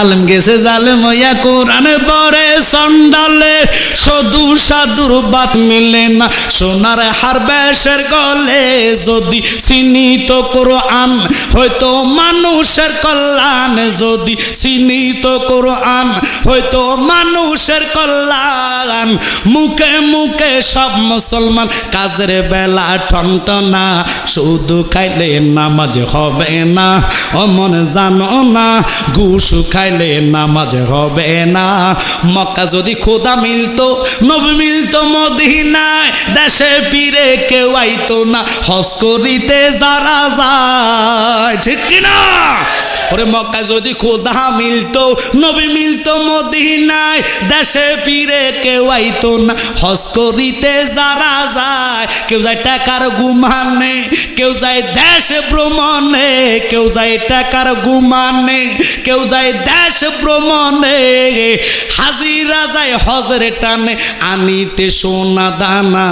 আলম গেছে জালেম হইয়া কোরআনে পড়ে চন্ডালে শুধু সাধুর বাত মিলে না সোনার হারবেশের গলে যদি চিনিত কোরআন হয়তো মানুষের কল্যাণ যদি চিনিত কোরআন হয়তো মানুষের কল্যাণ মুখে মুখে সব মুসলমান কাজের বেলা টনটনা শুধু খাইলে নামাজ হবে না অমন জানো না ঘুষ খাইলে নামাজ হবে না মক্কা যদি খোদা মিলতো নবী মিলতো মদিনায় দেশে ফিরে কেউ আইতো না হজ করিতে যারা যায় ঠিক কিনা ওরে মক্কা যদি খোদা মিলতো নবী মিলতো মদিনায় দেশে ফিরে কেউ আইতো না হজ করিতে যারা যায় কেউ যায় টাকার গুমানে কেউ যায় দেশ ভ্রমণে কেউ যায় টাকার গুমানে কেউ যায় দেশ ভ্রমণে হাজিরা যায় হজরে টানে আনিতে সোনা দানা